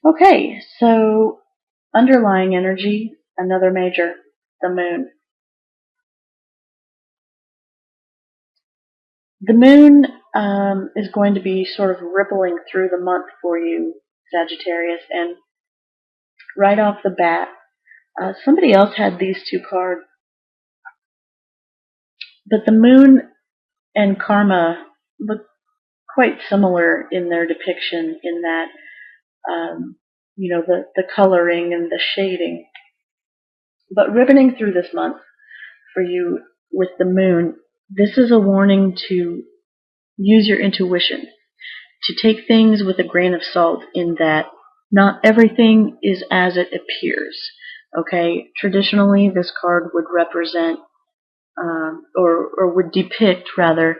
Okay, so underlying energy, another major, the moon. The moon is going to be sort of rippling through the month for you, Sagittarius, and right off the bat, somebody else had these two cards, but the moon and karma look quite similar in their depiction in that, the coloring and the shading. But ribboning through this month for you with the moon, this is a warning to use your intuition, to take things with a grain of salt in that not everything is as it appears. Okay, traditionally this card would represent, or would depict rather,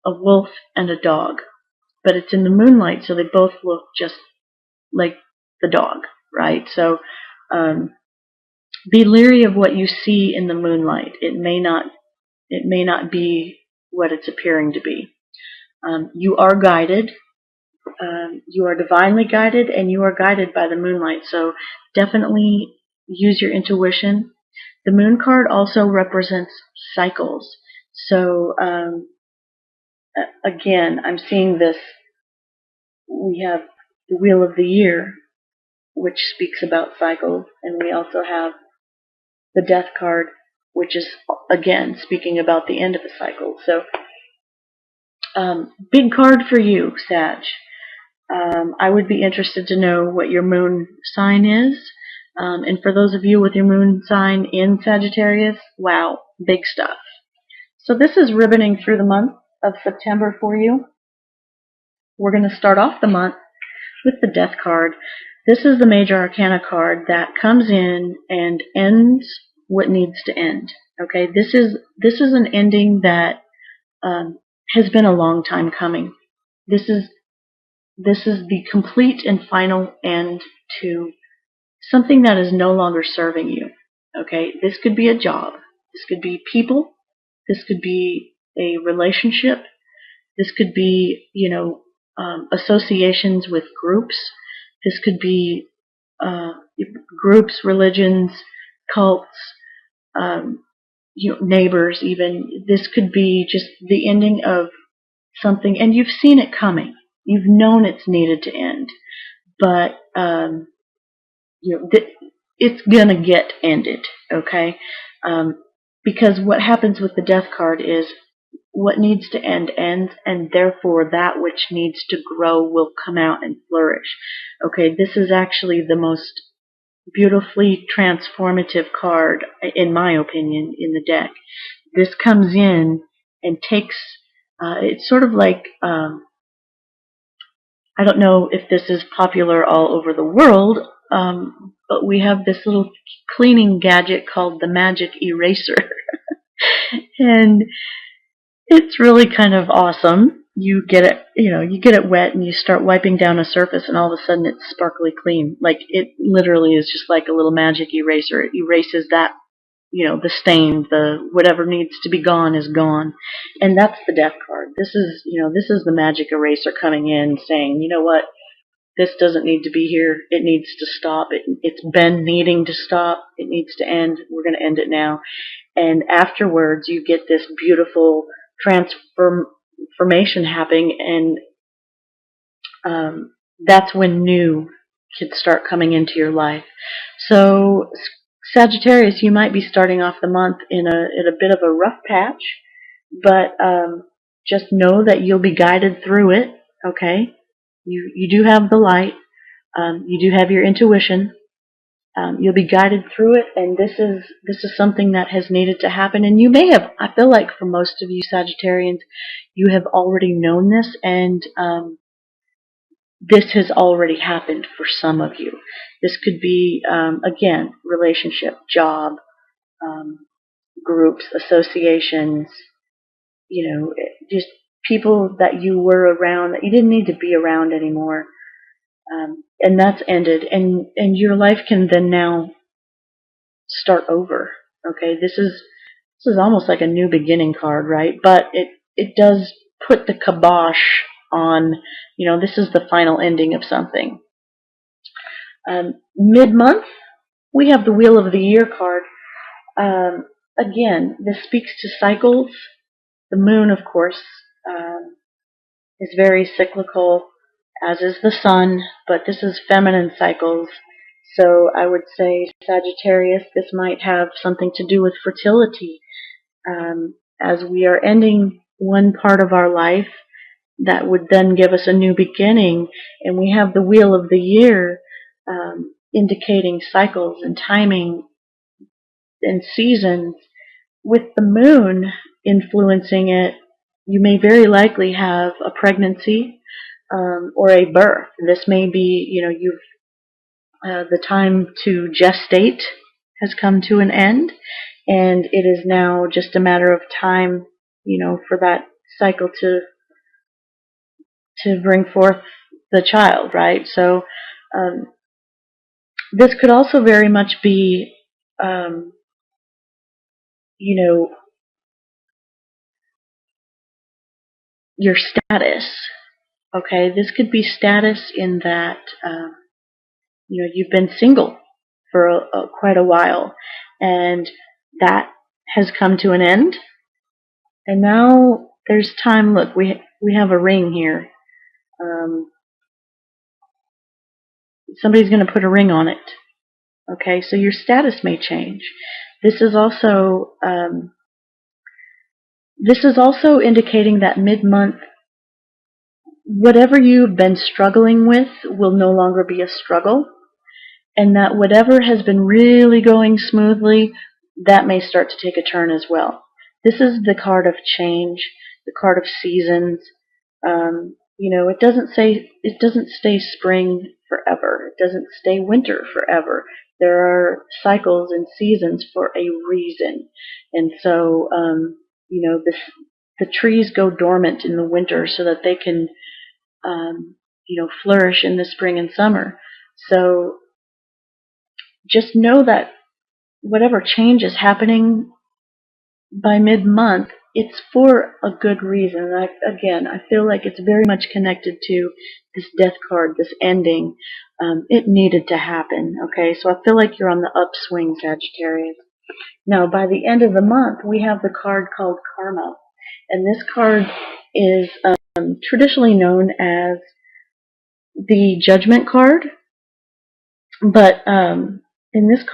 a wolf and a dog. But it's in the moonlight, so they both look just like the dog, right? So be leery of what you see in the moonlight. It may not be what it's appearing to be. You are guided. You are divinely guided, and you are guided by the moonlight. So definitely use your intuition. The moon card also represents cycles. So again, I'm seeing this. We have the Wheel of the Year, which speaks about cycles, and we also have the Death card, which is again speaking about the end of a cycle. So big card for you, Sag. I would be interested to know what your moon sign is. And for those of you with your moon sign in Sagittarius, wow, big stuff. So this is ribboning through the month of September for you. We're going to start off the month with the Death card. This is the Major Arcana card that comes in and ends what needs to end. Okay, this is an ending that has been a long time coming. This is the complete and final end to something that is no longer serving you. Okay, this could be a job. This could be people. This could be a relationship. This could be, associations with groups. This could be groups, religions, cults, neighbors even. This could be just the ending of something, and you've seen it coming. You've known it's needed to end, but it's gonna get ended, okay? Because what happens with the Death card is what needs to end ends, and therefore that which needs to grow will come out and flourish. Okay, this is actually the most beautifully transformative card, in my opinion, in the deck. This comes in and takes, it's sort of like, I don't know if this is popular all over the world, but we have this little cleaning gadget called the magic eraser. And it's really kind of awesome. You get it wet and you start wiping down a surface and all of a sudden it's sparkly clean. Like it literally is just like a little magic eraser. It erases that, the stain, the whatever needs to be gone is gone. And that's the Death card. This is the magic eraser coming in saying, you know what? This doesn't need to be here. It needs to stop. It's been needing to stop. It needs to end. We're going to end it now. And afterwards, you get this beautiful transformation happening, and that's when new can start coming into your life. So, Sagittarius, you might be starting off the month in a bit of a rough patch, but just know that you'll be guided through it. Okay, you do have the light. You do have your intuition. You'll be guided through it, and this is something that has needed to happen. And you may have, I feel like for most of you Sagittarians, you have already known this, and this has already happened for some of you. This could be, again, relationship, job, groups, associations, just people that you were around that you didn't need to be around anymore. And that's ended, and your life can then now start over. Okay, this is almost like a new beginning card, right? But it does put the kibosh on, this is the final ending of something. Mid-month, we have the Wheel of the Year card. Again, this speaks to cycles. The moon, of course, is very cyclical, as is the sun, but this is feminine cycles. So I would say, Sagittarius, this might have something to do with fertility. As we are ending one part of our life, that would then give us a new beginning, and we have the Wheel of the Year indicating cycles and timing and seasons. With the moon influencing it, you may very likely have a pregnancy or a birth. This may be, the time to gestate has come to an end, and it is now just a matter of time, for that cycle to bring forth the child, right? So this could also very much be, your status. Okay, this could be status in that you've been single for quite a while, and that has come to an end, and now there's time. Look, we have a ring here. Somebody's going to put a ring on it. Okay, so your status may change. This is also indicating that mid-month, whatever you've been struggling with will no longer be a struggle, and that whatever has been really going smoothly, that may start to take a turn as well. This is the card of change, the card of seasons. It doesn't stay spring forever. It doesn't stay winter forever. There are cycles and seasons for a reason, and so the trees go dormant in the winter so that they can flourish in the spring and summer. So just know that whatever change is happening by mid-month, it's for a good reason. I feel like it's very much connected to this death card, this ending. It needed to happen, okay? So I feel like you're on the upswing, Sagittarius. Now, by the end of the month, we have the card called Karma. And this card is traditionally known as the Judgment card. But in this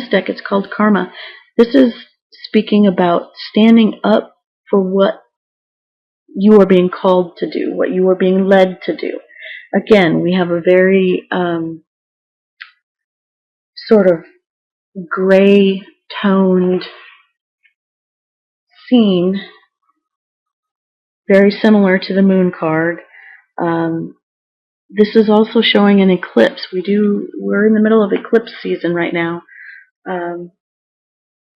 deck, it's called Karma. This is speaking about standing up for what you are being called to do, what you are being led to do. Again, we have a very sort of gray-toned scene, very similar to the Moon card. This is also showing an eclipse. We're in the middle of eclipse season right now.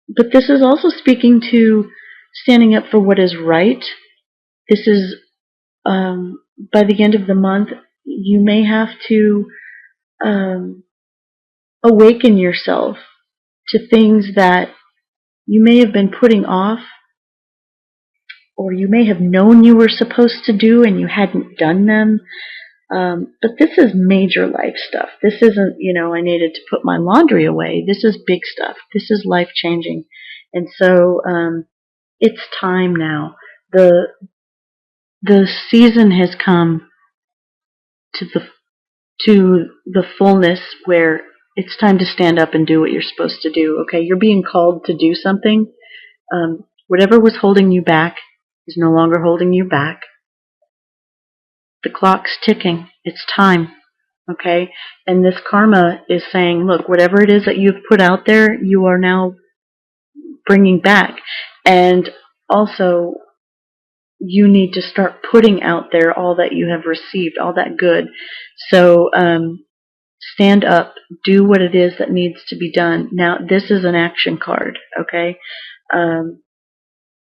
But this is also speaking to standing up for what is right. This is, by the end of the month, you may have to awaken yourself to things that you may have been putting off, or you may have known you were supposed to do and you hadn't done them. But this is major life stuff. This isn't, I needed to put my laundry away. This is big stuff. This is life changing. And so it's time now. The season has come to the fullness where it's time to stand up and do what you're supposed to do. Okay, you're being called to do something. Whatever was holding you back is no longer holding you back. The clock's ticking. It's time. Okay? And this karma is saying, look, whatever it is that you've put out there, you are now bringing back. And also, you need to start putting out there all that you have received, all that good. So stand up. Do what it is that needs to be done. Now, this is an action card. Okay?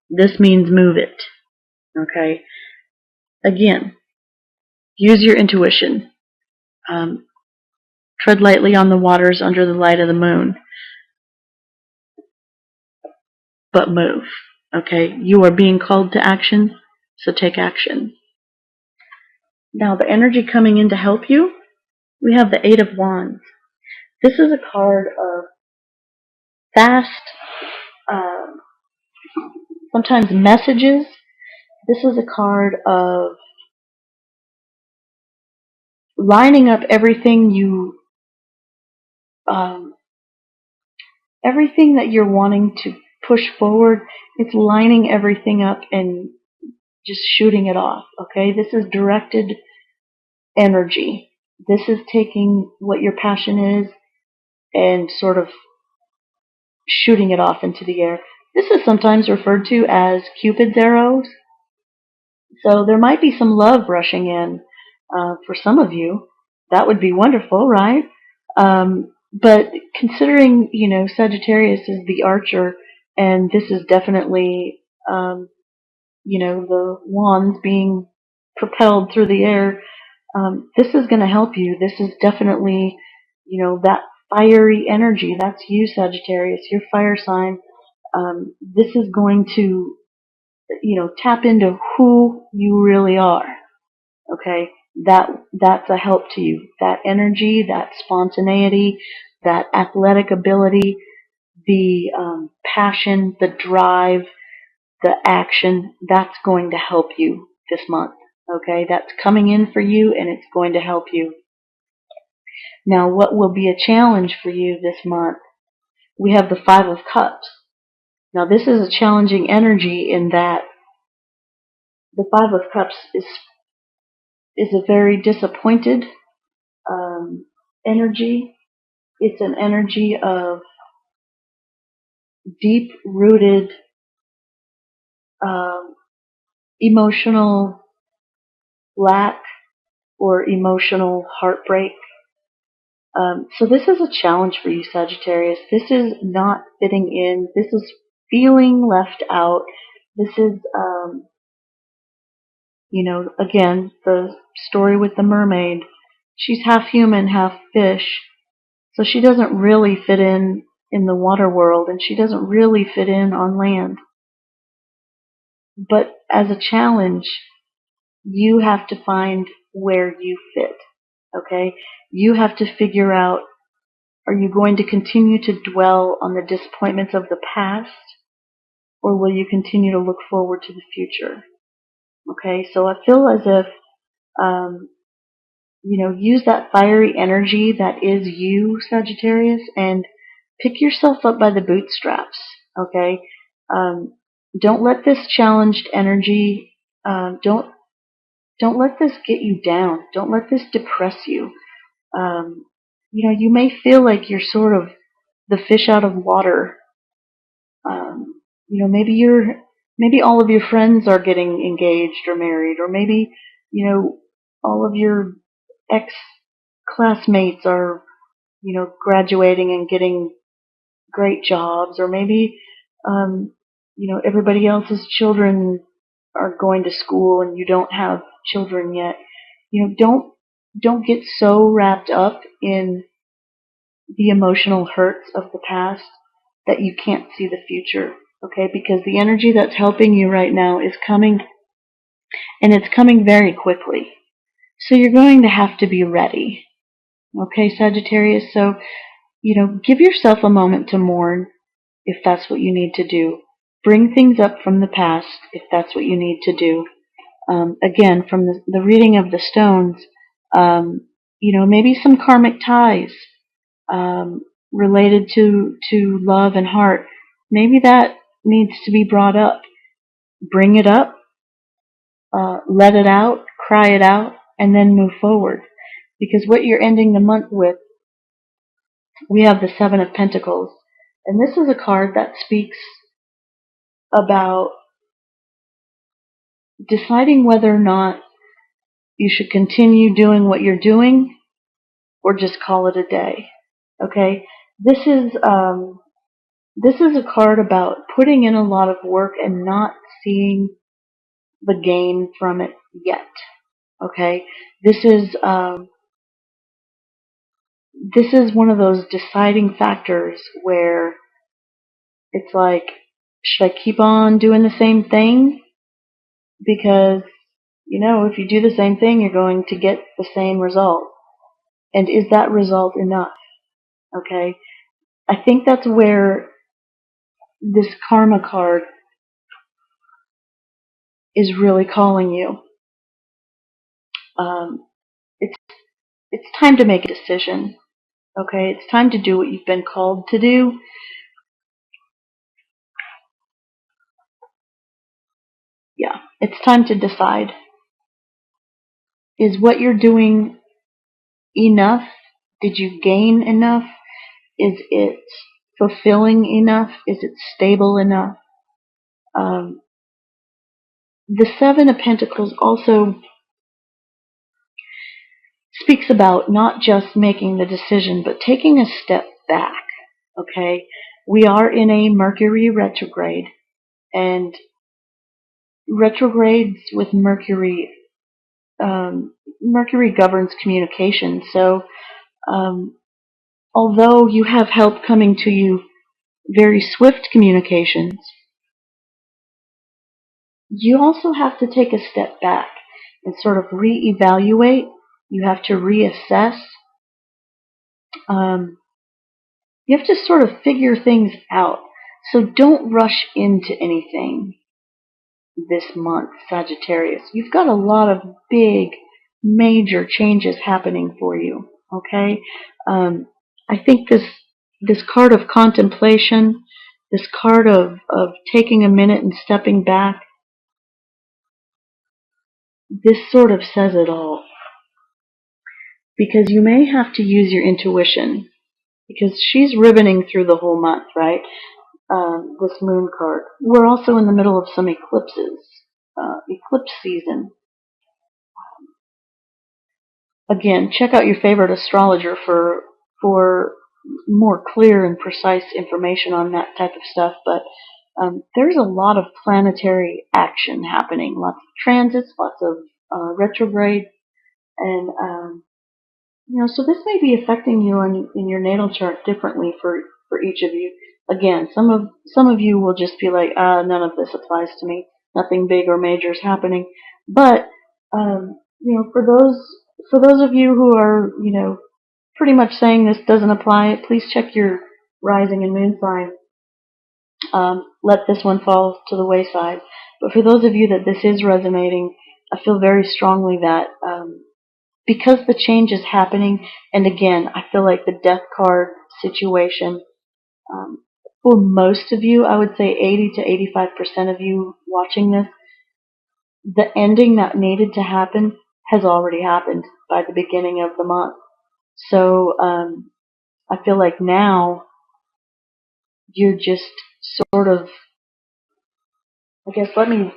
This means move it. Okay? Again, use your intuition. Tread lightly on the waters under the light of the moon. But move. Okay? You are being called to action, so take action. Now, the energy coming in to help you We have the Eight of Wands. This is a card of fast, um, sometimes messages. This is a card of lining up um, everything that you're wanting to push forward. It's lining everything up and just shooting it off. Okay, this is directed energy. This is taking what your passion is and sort of shooting it off into the air. This is sometimes referred to as Cupid's arrows. So there might be some love rushing in for some of you. That would be wonderful, right? But considering, Sagittarius is the archer, and this is definitely, the wands being propelled through the air, this is going to help you. This is definitely, that fiery energy. That's you, Sagittarius, your fire sign. This is going to, tap into who you really are. Okay, that's a help to you. That energy, that spontaneity, that athletic ability, the passion, the drive, the action. That's going to help you this month. Okay, that's coming in for you, and it's going to help you. Now, what will be a challenge for you this month? We have the Five of Cups. Now, this is a challenging energy in that the Five of Cups is a very disappointed energy. It's an energy of deep-rooted emotional lack or emotional heartbreak. So this is a challenge for you, Sagittarius. This is not fitting in. This is feeling left out. This is, again, the story with the mermaid. She's half human, half fish. So she doesn't really fit in the water world, and she doesn't really fit in on land. But as a challenge, you have to find where you fit. Okay? You have to figure out, are you going to continue to dwell on the disappointments of the past, or will you continue to look forward to the future? Okay, so I feel as if, use that fiery energy that is you, Sagittarius, and pick yourself up by the bootstraps. Okay, don't let this challenged energy, don't let this get you down. Don't let this depress you. You may feel like you're sort of the fish out of water. Maybe all of your friends are getting engaged or married, or maybe, all of your ex-classmates are, graduating and getting great jobs, or maybe, everybody else's children are going to school and you don't have children yet. Don't get so wrapped up in the emotional hurts of the past that you can't see the future. Okay, because the energy that's helping you right now is coming, and it's coming very quickly. So you're going to have to be ready. Okay, Sagittarius, so, give yourself a moment to mourn if that's what you need to do. Bring things up from the past if that's what you need to do. Again, from the reading of the stones, maybe some karmic ties related to love and heart. Maybe that needs to be brought up. Bring it up, let it out, cry it out, and then move forward. Because what you're ending the month with, we have the Seven of Pentacles. And this is a card that speaks about deciding whether or not you should continue doing what you're doing or just call it a day. Okay? This is a card about putting in a lot of work and not seeing the gain from it yet. Okay? This is one of those deciding factors where it's like, should I keep on doing the same thing? Because, if you do the same thing, you're going to get the same result. And is that result enough? Okay? I think that's where this karma card is really calling you. Um, it's it's time to make a decision. Okay? It's time to do what you've been called to do. Yeah, it's time to decide. Is what you're doing enough? Did you gain enough? Is it fulfilling enough? Is it stable enough? Um, the Seven of Pentacles also speaks about not just making the decision, but taking a step back. Okay? We are in a Mercury retrograde, and retrogrades with Mercury, Mercury governs communication. So, although you have help coming to you, very swift communications, you also have to take a step back and sort of reevaluate. You have to reassess. You have to sort of figure things out. So don't rush into anything this month, Sagittarius. You've got a lot of big, major changes happening for you. Okay? I think this card of contemplation, this card of taking a minute and stepping back, this sort of says it all. Because you may have to use your intuition. Because she's ribboning through the whole month, right? This moon card. We're also in the middle of some eclipses. Eclipse season. Again, check out your favorite astrologer for more clear and precise information on that type of stuff. But there's a lot of planetary action happening. Lots of transits, lots of retrograde, and so this may be affecting you in your natal chart differently for each of you. Again, some of you will just be like, none of this applies to me. Nothing big or major is happening. But for those of you who are pretty much saying this doesn't apply, please check your rising and moon sign. Let this one fall to the wayside. But for those of you that this is resonating, I feel very strongly that because the change is happening, and again, I feel like the death card situation, for most of you, I would say 80 to 85% of you watching this, the ending that needed to happen has already happened by the beginning of the month. So I feel like now you're just sort of, I guess, let me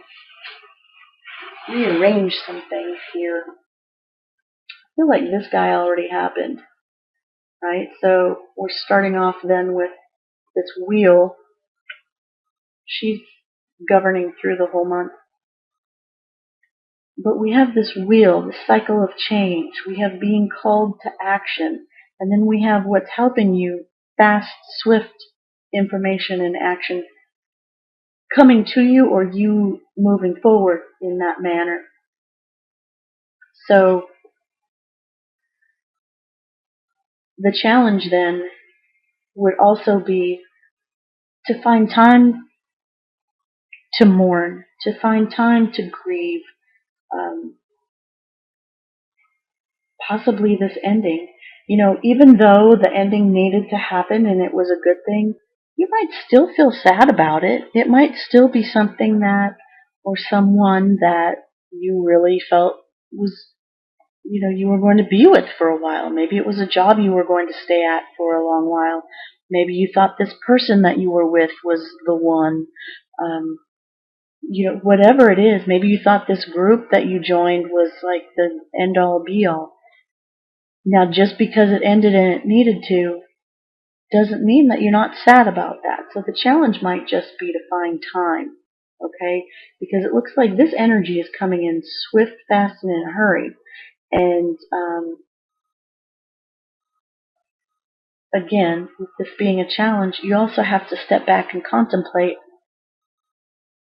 rearrange some things here. I feel like this guy already happened, right? So we're starting off then with this wheel. She's governing through the whole month. But we have this wheel, this cycle of change. We have being called to action. And then we have what's helping you, fast, swift information and action coming to you, or you moving forward in that manner. So the challenge then would also be to find time to mourn, to find time to grieve, possibly this ending. Even though the ending needed to happen and it was a good thing, you might still feel sad about it. It might still be something that, or someone that you really felt was, you were going to be with for a while. Maybe it was a job you were going to stay at for a long while. Maybe you thought this person that you were with was the one. Whatever it is, maybe you thought this group that you joined was like the end all be all. Now, just because it ended and it needed to, doesn't mean that you're not sad about that. So the challenge might just be to find time, okay? Because it looks like this energy is coming in swift, fast, and in a hurry. And again, with this being a challenge, you also have to step back and contemplate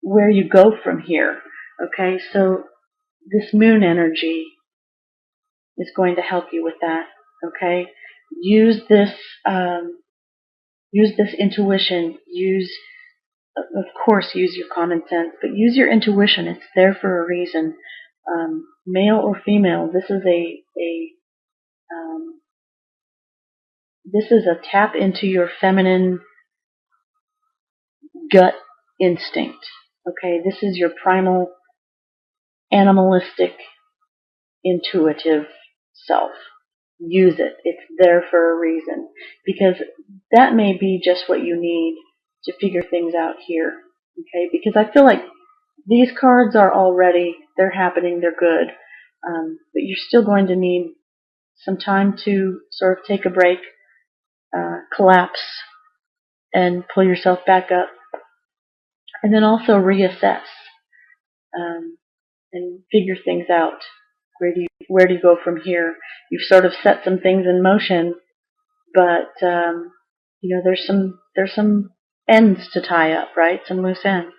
where you go from here, okay? So this moon energy is going to help you with that. Okay, use this use this intuition. Of course, use your common sense, but use your intuition. It's there for a reason. Male or female, this is a tap into your feminine gut instinct. Okay, this is your primal, animalistic, intuitive self. Use it. It's there for a reason, because that may be just what you need to figure things out here. Okay, because I feel like these cards are already, they're happening, they're good, but you're still going to need some time to sort of take a break, collapse, and pull yourself back up, and then also reassess, and figure things out. Where do you go from here? You've sort of set some things in motion, but there's some ends to tie up, right? Some loose ends.